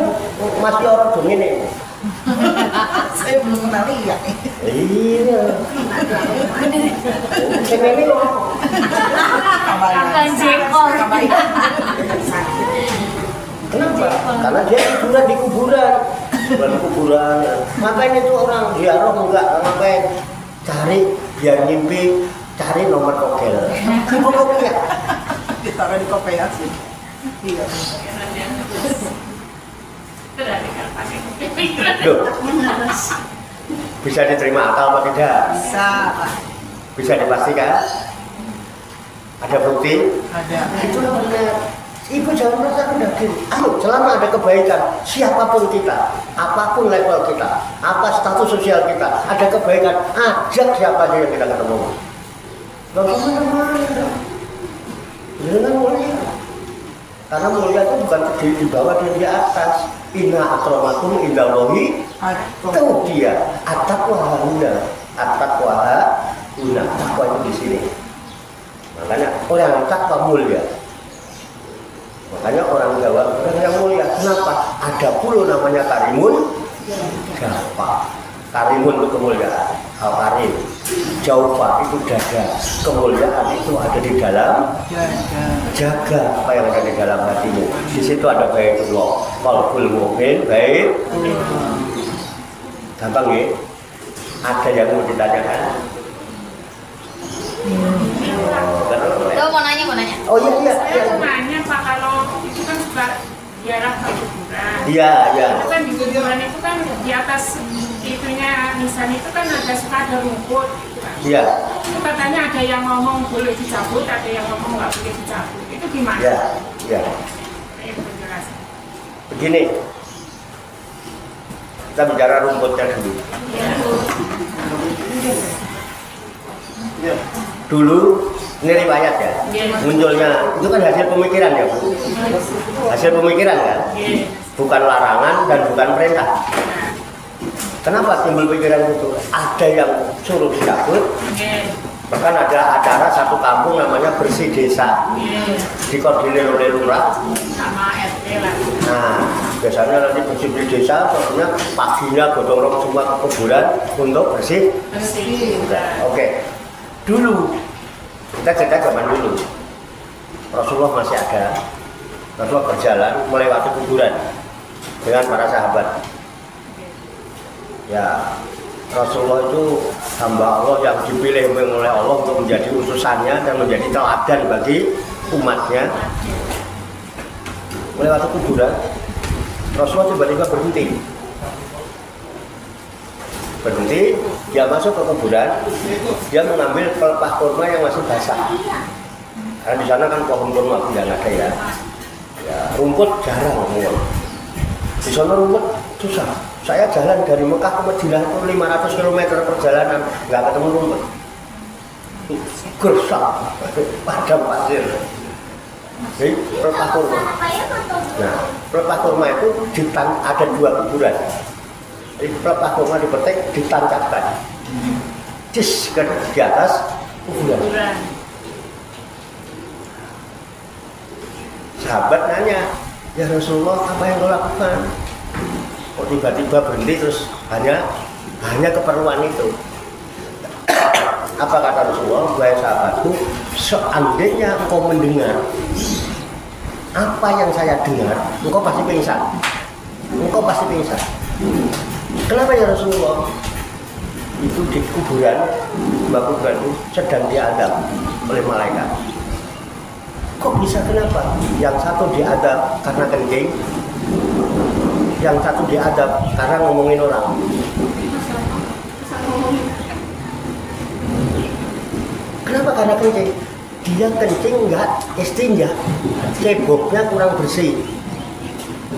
masih orang dong ini. Saya belum kenal ya. Iya. Sing ini kok. Kakak jengkol. Kenapa? Karena dia kuburan di kuburan. Bukan kuburan. Makanya itu orang ziarah enggak ngapain? Cari biar ngimpi, cari nomor togel. Pokoknya Ditaruh di kopiah sih. Iya. Loh, bisa diterima akal apa tidak? Bisa, Pak. Bisa dipastikan? Ada bukti? Ada. Itu benar. Ibu jangan merasa rendah diri. Ayo, selama ada kebaikan, siapapun kita, apapun level kita, apa status sosial kita, ada kebaikan, ajak siapa aja yang kita ketemu. Gak kemana-mana. Jangan mulia. Karena mulia itu bukan di bawah dan di atas. Inna akramakum indallahi itu dia. At-taqwa huna. At-taqwa huna. Takwa itu di sini. Makanya orang yang takwa mulia. Makanya orang Jawa orang yang mulia. Kenapa? Ada puluh namanya karimun. Siapa? Karimun itu kemuliaan. Al-karim. Jaufa itu dada. Kemuliaan itu ada di dalam. Jaga apa yang ada di dalam hatimu. Di situ ada baitullah. Qalbul mu'min baik. Gampang ya? Ada yang mau ditanyakan? Tuh mau nanya. Oh iya. Saya mau nanya Pak, kalau itu kan juga ziarah ke kuburan. Iya. Itu kan di kuburan itu kan di atas itunya nisan itu kan suka ada rumput. Iya. Itu katanya ada yang ngomong boleh dicabut, ada yang ngomong nggak boleh dicabut. Itu gimana? Iya. Saya penjelasan. Begini. Kita bicara rumputnya dulu. Iya. Dulu ini riwayat ya. Munculnya itu kan hasil pemikiran ya, Bu. Hasil pemikiran kan? Bukan larangan dan bukan perintah. Kenapa timbul pikiran itu? Ada yang suruh dicabut. Bahkan ada acara satu kampung namanya bersih desa. Dikoordinir oleh lurah. Sama RT lah. Nah, biasanya nanti bersih desa, maksudnya paginya gotong royong semua ke kuburan untuk bersih. Oke. Dulu kita cerita zaman dulu. Rasulullah masih ada. Rasulullah berjalan melewati kuburan dengan para sahabat. Ya, Rasulullah itu hamba Allah yang dipilih oleh Allah untuk menjadi utusannya dan menjadi teladan bagi umatnya. Melewati kuburan, Rasulullah tiba-tiba berhenti, dia masuk ke kuburan, dia mengambil pelepah kurma yang masih basah. Karena di sana kan pohon kurma tidak ada ya. Rumput jarang semua. Di sana rumput susah. Saya jalan dari Mekah ke Madinah itu 500 km perjalanan, nggak ketemu rumput. Gersang, padam pasir. Jadi pelepah kurma. Nah, pelepah kurma itu ada dua kuburan. Jadi pelepah kurma dipetik, ditancapkan. Di atas kuburan. Sahabat nanya, ya Rasulullah, apa yang kau lakukan? Kok tiba-tiba berhenti terus hanya keperluan itu? Apa kata Rasulullah? Wahai sahabatku, seandainya engkau mendengar apa yang saya dengar, engkau pasti pingsan. Kenapa ya Rasulullah? Itu di kuburan itu sedang diadab oleh malaikat. Kok bisa kenapa? Yang satu diadab karena kencing, yang satu diadab karena ngomongin orang. Kenapa? Karena kencing. Dia kencing enggak istinja, ceboknya kurang bersih.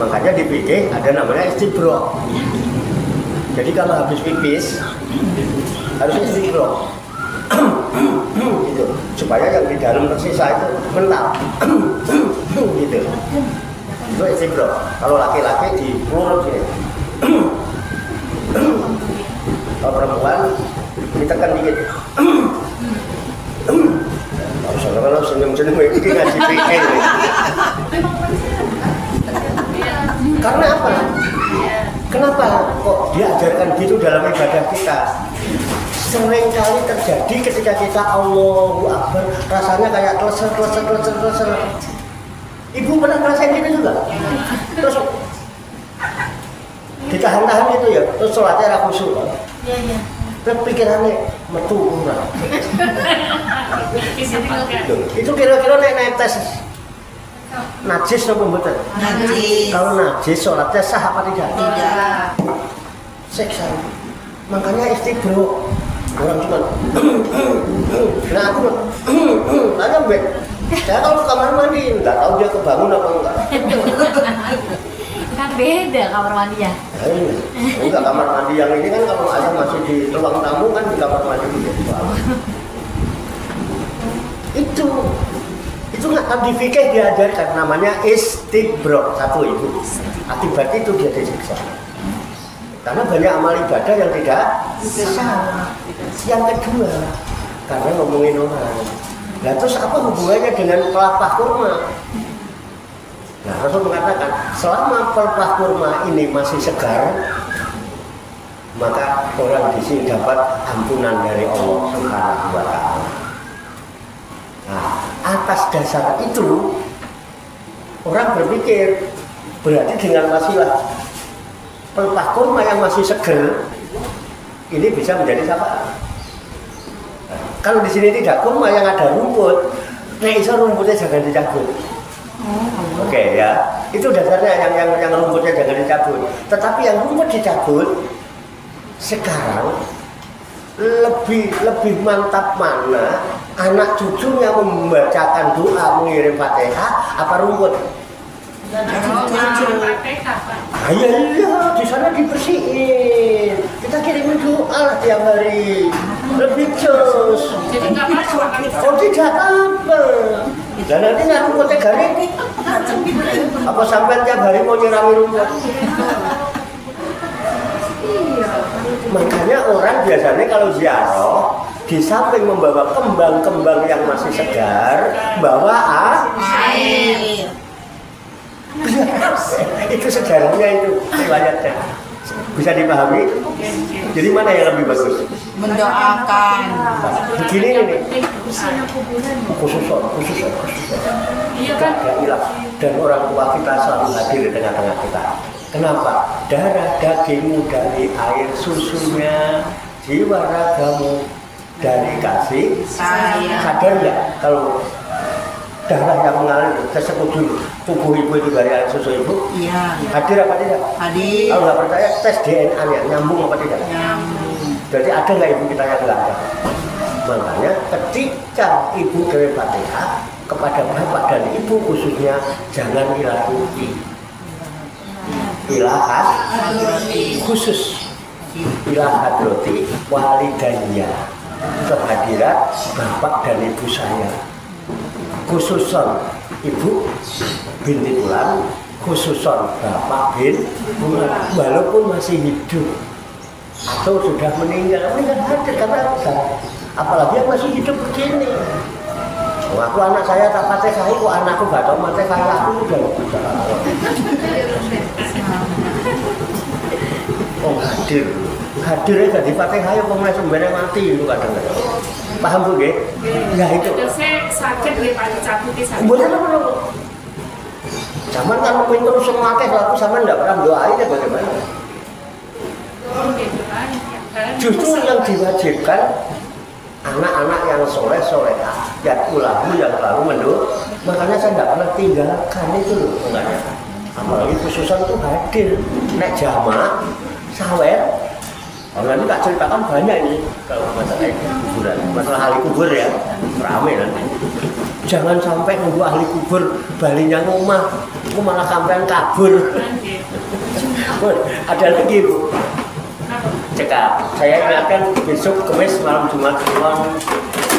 Makanya di fikih ada namanya istibro. Jadi kalau habis pipis harus istibro. Gitu. Supaya yang di dalam tersisa itu mental. Gitu. Itu istibro. Kalau laki-laki di mulut ini. Kalau perempuan ditekan dikit. Kalau senyum-senyum ini ngasih pikir. Karena apa? Kenapa kok diajarkan gitu dalam ibadah kita? sering kali terjadi ketika kita Allahu Akbar, rasanya kayak kleser. Ibu pernah ngerasain gitu juga? Terus ditahan-tahan gitu ya, terus sholatnya ra khusyuk. Iya. Terus pikirannya metu kurang. Bisa juga. Itu kira-kira naik tes najis apa mboten? Najis. Kalau najis sholatnya sah apa tidak? Tidak. Seksa. Makanya istibro. Orang cuma nah aku tanya mbak, saya kalau ke kamar mandi nggak tahu dia kebangun apa enggak. Kan beda kamar mandinya. Nah, ini enggak, kamar mandi yang ini kan kalau ada masih di ruang tamu kan di kamar mandi gitu. Itu nggak kan di fikih diajarkan, namanya istibro. Satu itu akibat itu dia disiksa karena banyak amal ibadah yang tidak sah. Yang kedua karena ngomongin orang. Nah terus apa hubungannya dengan pelepah kurma? Nah Rasul mengatakan selama pelepah kurma ini masih segar, maka orang di sini dapat ampunan dari Allah Subhanahu wa Ta'ala. Nah, atas dasar itu orang berpikir berarti dengan wasilah pelepah kurma yang masih segar ini bisa menjadi syafaat. Nah, kalau di sini tidak kurma yang ada rumput, nah iso rumputnya jangan dicabut. Oke, ya, itu dasarnya yang rumputnya jangan dicabut. Tetapi yang rumput dicabut sekarang lebih mantap mana anak cucunya membacakan doa mengirim Fatihah apa rumput? Iya, di sana dibersihin. Kita kirimin doa tiap hari. Lebih jos. Jadi nggak apa-apa. Oh tidak apa. Dan nanti rumputnya garing. Apa sampai tiap hari mau nyirami rumput? Makanya orang biasanya kalau ziarah di samping membawa kembang-kembang yang masih segar, bawa air. Itu sejarahnya itu riwayatnya bisa dipahami. Jadi mana yang lebih bagus? Mendoakan. Begini nih, khusus. Iya kan? Gak hilang. Dan orang tua kita selalu hadir di tengah-tengah kita. Kenapa? Darah dagingmu dari air susunya, jiwa ragamu dari kasih sayang. Sadar nggak kalau darah yang mengalir ke sekujur tubuh ibu itu dari air susu ibu? Iya. Hadir apa tidak? Hadir. Kalau nggak percaya tes DNA-nya nyambung apa tidak? Nyambung. Berarti ada nggak ibu kita yang nggak ada? Makanya ketika ibu kirim Fatihah kepada bapak dan ibu khususnya jangan ilahi ilahat khusus ilahat roti walidayya kehadiran bapak dan ibu saya. Khususon ibu binti tulang, khususon bapak bin walaupun masih hidup atau sudah meninggal hadir karena apalagi yang masih hidup begini. Oh, aku anak saya tak Fatihah, kok anakku gak tahu Fatihah, aku udah bisa. Oh hadirnya di Fatihah ya kok sebenarnya mati itu kadang-kadang. Paham Bu nggih? Ya itu. Saya sakit di pagi cabuti sakit. Mboten apa. Zaman kan pintu semua akeh laku sampean enggak pernah doain ya bagaimana? Justru yang diwajibkan anak-anak yang soleh-solehah, yang ulama yang selalu mendoa. Makanya saya tidak pernah tinggalkan itu loh, makanya. Apalagi khususan itu hadir, nek jamaah, sawer. Nanti tak ceritakan banyak ini kalau masalah kuburan, masalah ahli kubur ya, ramai nanti. Jangan sampai nunggu ahli kubur balinya ngomah, itu malah sampean kabur. Ada lagi Bu. Cekap, saya ingatkan besok Kamis malam Jumat Kliwon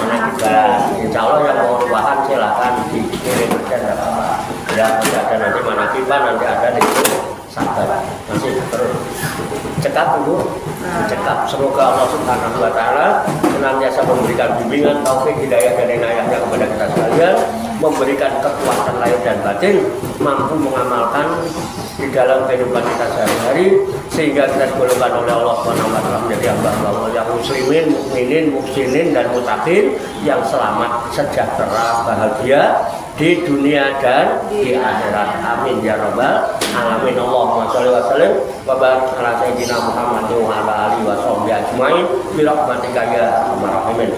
mana juga. Insya Allah yang mau bahan silakan dikirim saja apa-apa. Ya tidak ada nanti mana kita nanti ada di sabar masih terus. Cekap dulu, cekap. Semoga Allah Subhanahu Wa Taala senantiasa memberikan bimbingan, taufik, hidayah dan inayahnya kepada kita sekalian, memberikan kekuatan lahir dan batin, mampu mengamalkan di dalam kehidupan kita sehari-hari. sehingga kita digolongkan oleh Allah SWT menjadi hamba-hamba yang muslimin, mukminin, muhsinin dan mutakin yang selamat, sejahtera, bahagia di dunia dan di akhirat. Amin ya rabbal alamin. Allahumma sholli wa sallim wa barik ala sayyidina Muhammad wa ala alihi wa sahbihi ajmain bi rahmatika ya arhamar rahimin.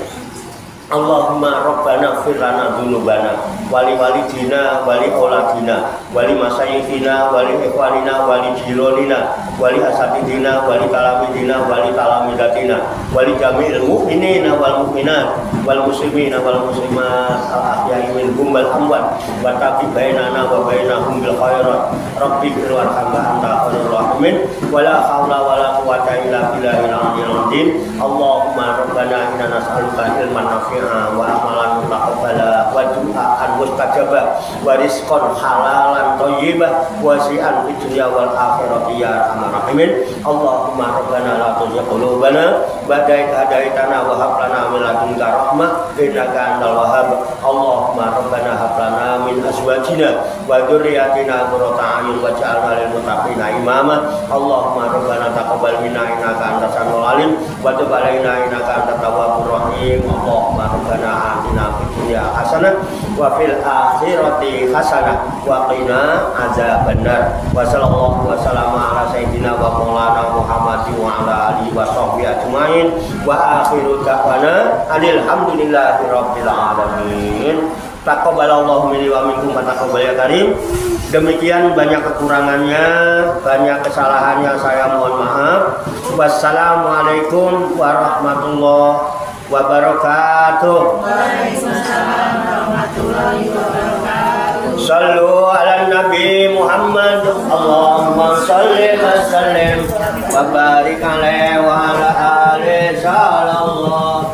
Allahumma rabbana ighfir lana dzunubana wali walidina wali auladina wali masayikhina wali ikhwanina wali jironina wali asatidina wali talamidina wali talamidatina wali jami'il mu'minina wal mu'minat wal muslimina wal muslimat al ahya'i minhum wal amwat wa taqi bainana wa bainahum bil khairat rabbi ighfir warhamna anta khairur rahimin wala haula wala quwwata illa billahil aliyyil azim. Allahumma rabbana inna nas'aluka ilman nafi'an wa amalan mutaqabbala wa du'aan mustajabah wa rizqan halalan thayyiban wasi'an fid dunya wal akhirati ya arhamar rahimin. Allahumma rabbana la tuzigh qulubana ba'da idh hadaitana wa hab lana min ladunka rahmah innaka antal wahhab. Allahumma rabbana hab lana min azwajina wa dzurriyyatina qurrata a'yun waj'alna lil muttaqina imama. Allahumma rabbana taqabbal minna innaka antas samiul alim wa tub 'alaina innaka antat tawwabur rahim. Allahumma rabbana atina fid dunya hasanah wa fil akhirati hasanah wa qina azabannar. Wa sallallahu wa sallama ala sayyidina wa maulana Muhammadin wa ala alihi wa sahbihi ajmain wa akhiru da'wana alhamdulillahi rabbil alamin. Taqabbalallahu minni wa minkum wa taqabbal ya karim. Demikian banyak kekurangannya, banyak kesalahannya, saya mohon maaf. Wassalamualaikum warahmatullahi wabarakatuh. Waalaikumsalam warahmatullahi wabarakatuh. Sallu ala Nabi Muhammad. Allahumma salli wa sallim wa barik alaihi wa ala alihi sallallahu